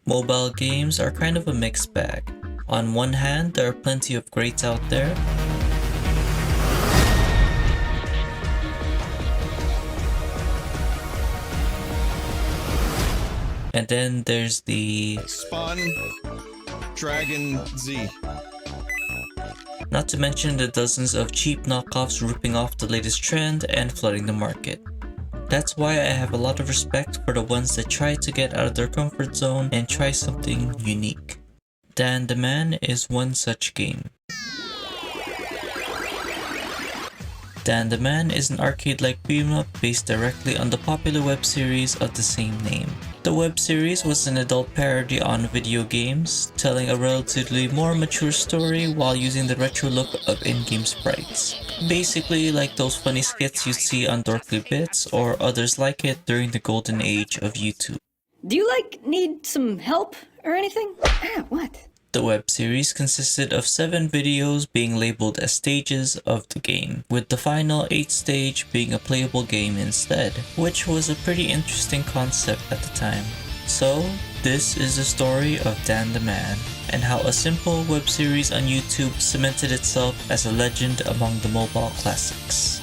Mobile games are kind of a mixed bag. On one hand, there are plenty of greats out there. And then there's the Spawn Dragon Z. Not to mention the dozens of cheap knockoffs ripping off the latest trend and flooding the market. That's why I have a lot of respect for the ones that try to get out of their comfort zone and try something unique. Dan the Man is one such game. Dan the Man is an arcade-like beam-up based directly on the popular web series of the same name. The web series was an adult parody on video games, telling a relatively more mature story while using the retro look of in-game sprites. Basically like those funny skits you'd see on Dorkly Bits or others like it during the golden age of YouTube. Do you need some help or anything? What? The web series consisted of 7 videos being labeled as stages of the game, with the final 8th stage being a playable game instead, which was a pretty interesting concept at the time. So, this is the story of Dan the Man, and how a simple web series on YouTube cemented itself as a legend among the mobile classics.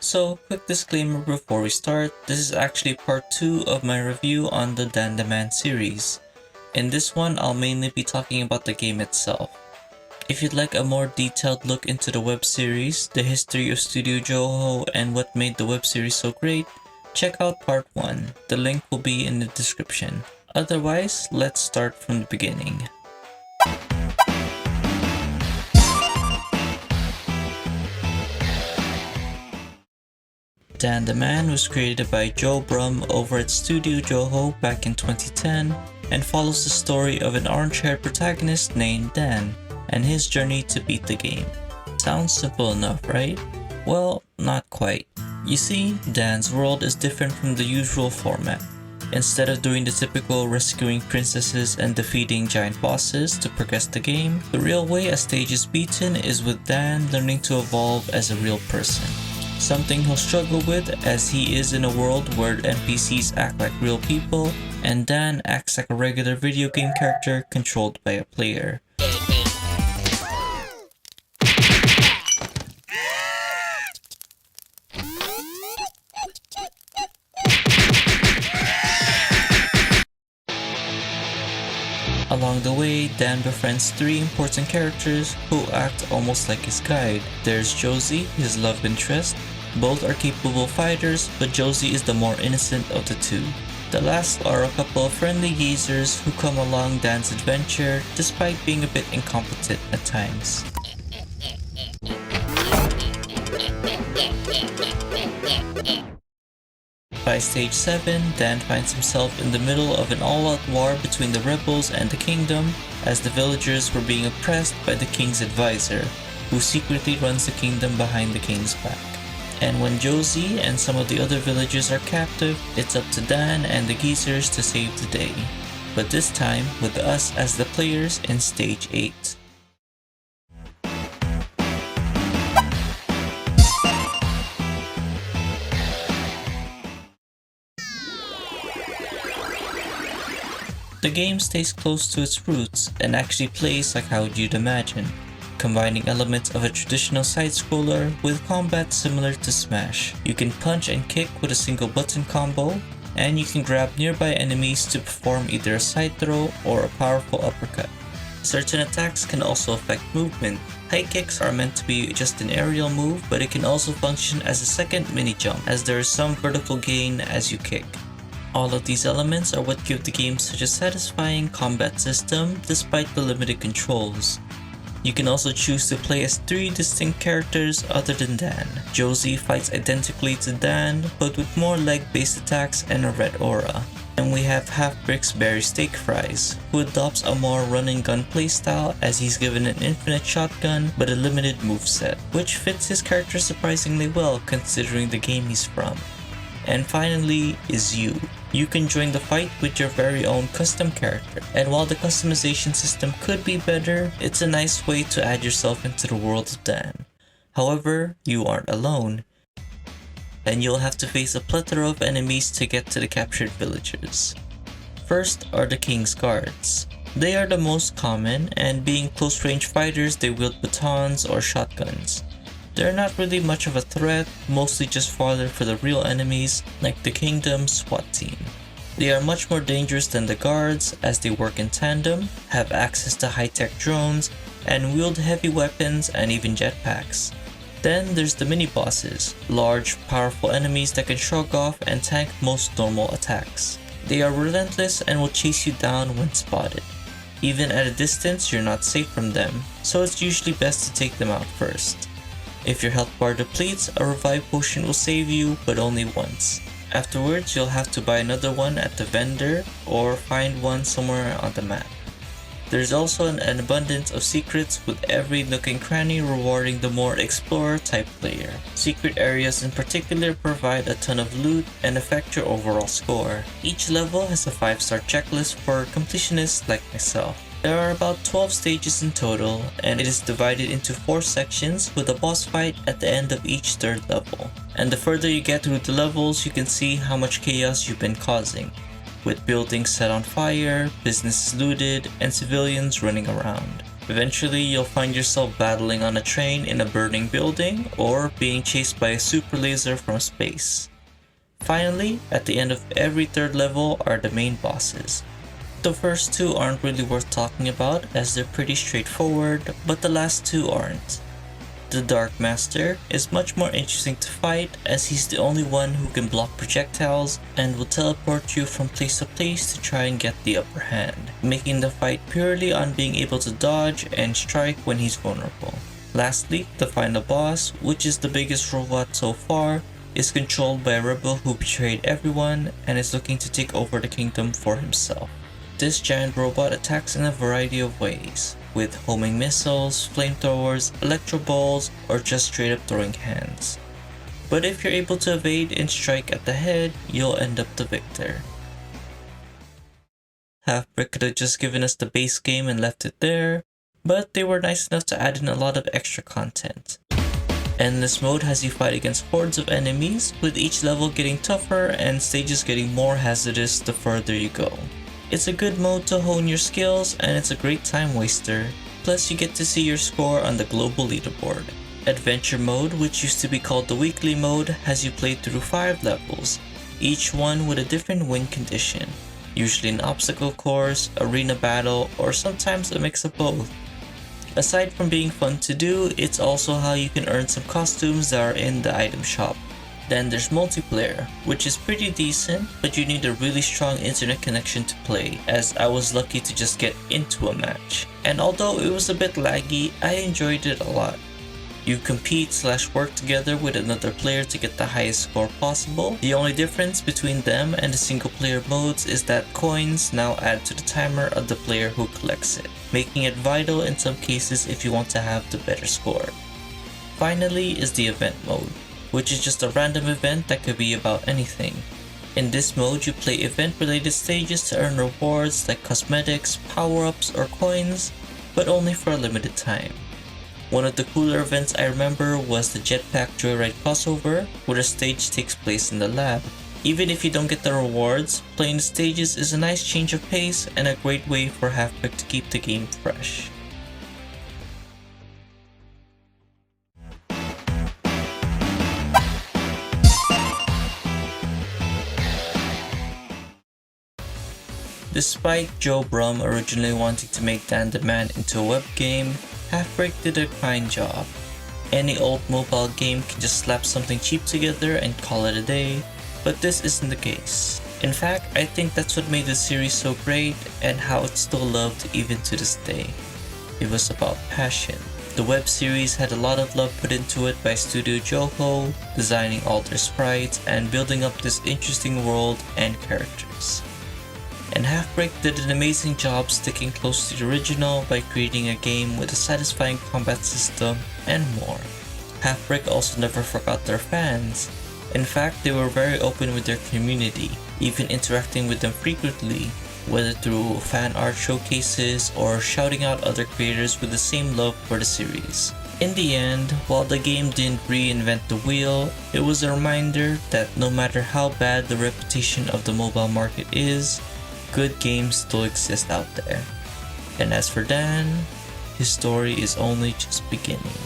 So, quick disclaimer before we start, this is actually part 2 of my review on the Dan the Man series. In this one, I'll mainly be talking about the game itself. If you'd like a more detailed look into the web series, the history of Studio Joho, and what made the web series so great, check out part 1. The link will be in the description. Otherwise, let's start from the beginning. Dan the Man was created by Joe Brum over at Studio Joho back in 2010 and follows the story of an orange-haired protagonist named Dan and his journey to beat the game. Sounds simple enough, right? Well, not quite. You see, Dan's world is different from the usual format. Instead of doing the typical rescuing princesses and defeating giant bosses to progress the game, the real way a stage is beaten is with Dan learning to evolve as a real person. Something he'll struggle with as he is in a world where NPCs act like real people and Dan acts like a regular video game character controlled by a player. Along the way, Dan befriends 3 important characters who act almost like his guide. There's Josie, his love interest. Both are capable fighters, but Josie is the more innocent of the 2. The last are a couple of friendly geezers who come along Dan's adventure despite being a bit incompetent at times. By stage 7, Dan finds himself in the middle of an all-out war between the rebels and the kingdom, as the villagers were being oppressed by the king's advisor, who secretly runs the kingdom behind the king's back. And when Josie and some of the other villagers are captive, it's up to Dan and the geezers to save the day. But this time, with us as the players in stage 8. The game stays close to its roots and actually plays like how you'd imagine, combining elements of a traditional side-scroller with combat similar to Smash. You can punch and kick with a single button combo, and you can grab nearby enemies to perform either a side throw or a powerful uppercut. Certain attacks can also affect movement. High kicks are meant to be just an aerial move, but it can also function as a second mini jump, as there is some vertical gain as you kick. All of these elements are what give the game such a satisfying combat system despite the limited controls. You can also choose to play as 3 distinct characters other than Dan. Josie fights identically to Dan, but with more leg-based attacks and a red aura. And we have Halfbrick's Berry Steak Fries, who adopts a more run-and-gun playstyle as he's given an infinite shotgun but a limited moveset, which fits his character surprisingly well considering the game he's from. And finally is you, You can join the fight with your very own custom character, and while the customization system could be better, it's a nice way to add yourself into the world of Dan. However, you aren't alone, and you'll have to face a plethora of enemies to get to the captured villagers. First are the King's Guards. They are the most common, and being close range fighters, they wield batons or shotguns. They're not really much of a threat, mostly just fodder for the real enemies like the Kingdom's SWAT team. They are much more dangerous than the guards as they work in tandem, have access to high-tech drones, and wield heavy weapons and even jetpacks. Then there's the mini-bosses, large, powerful enemies that can shrug off and tank most normal attacks. They are relentless and will chase you down when spotted. Even at a distance, you're not safe from them, so it's usually best to take them out first. If your health bar depletes, a revive potion will save you, but only once. Afterwards, you'll have to buy another one at the vendor or find one somewhere on the map. There's also an abundance of secrets, with every nook and cranny rewarding the more explorer type player. Secret areas in particular provide a ton of loot and affect your overall score. Each level has a 5-star checklist for completionists like myself. There are about 12 stages in total, and it is divided into 4 sections with a boss fight at the end of each third level. And the further you get through the levels, you can see how much chaos you've been causing, with buildings set on fire, businesses looted, and civilians running around. Eventually, you'll find yourself battling on a train in a burning building, or being chased by a super laser from space. Finally, at the end of every third level are the main bosses. The first 2 aren't really worth talking about as they're pretty straightforward, but the last 2 aren't. The Dark Master is much more interesting to fight as he's the only one who can block projectiles and will teleport you from place to place to try and get the upper hand, making the fight purely on being able to dodge and strike when he's vulnerable. Lastly, the final boss, which is the biggest robot so far, is controlled by a rebel who betrayed everyone and is looking to take over the kingdom for himself. This giant robot attacks in a variety of ways, with homing missiles, flamethrowers, electro balls, or just straight up throwing hands. But if you're able to evade and strike at the head, you'll end up the victor. Halfbrick could have just given us the base game and left it there, but they were nice enough to add in a lot of extra content. Endless mode has you fight against hordes of enemies, with each level getting tougher and stages getting more hazardous the further you go. It's a good mode to hone your skills, and it's a great time waster. Plus you get to see your score on the global leaderboard. Adventure mode, which used to be called the weekly mode, has you play through 5 levels, each one with a different win condition, usually an obstacle course, arena battle, or sometimes a mix of both. Aside from being fun to do, it's also how you can earn some costumes that are in the item shop. Then there's multiplayer, which is pretty decent, but you need a really strong internet connection to play, as I was lucky to just get into a match. And although it was a bit laggy, I enjoyed it a lot. You compete/work together with another player to get the highest score possible. The only difference between them and the single player modes is that coins now add to the timer of the player who collects it, making it vital in some cases if you want to have the better score. Finally is the event mode, which is just a random event that could be about anything. In this mode, you play event-related stages to earn rewards like cosmetics, power-ups, or coins, but only for a limited time. One of the cooler events I remember was the Jetpack Joyride crossover, where the stage takes place in the lab. Even if you don't get the rewards, playing the stages is a nice change of pace and a great way for Halfbrick to keep the game fresh. Despite Joe Brum originally wanting to make Dan the Man into a web game, Halfbrick did a fine job. Any old mobile game can just slap something cheap together and call it a day, but this isn't the case. In fact, I think that's what made the series so great and how it's still loved even to this day. It was about passion. The web series had a lot of love put into it by Studio Joho, designing all their sprites and building up this interesting world and characters. And Halfbrick did an amazing job sticking close to the original by creating a game with a satisfying combat system and more. Halfbrick also never forgot their fans. In fact, they were very open with their community, even interacting with them frequently, whether through fan art showcases or shouting out other creators with the same love for the series. In the end, while the game didn't reinvent the wheel, it was a reminder that no matter how bad the reputation of the mobile market is, good games still exist out there. And as for Dan, his story is only just beginning.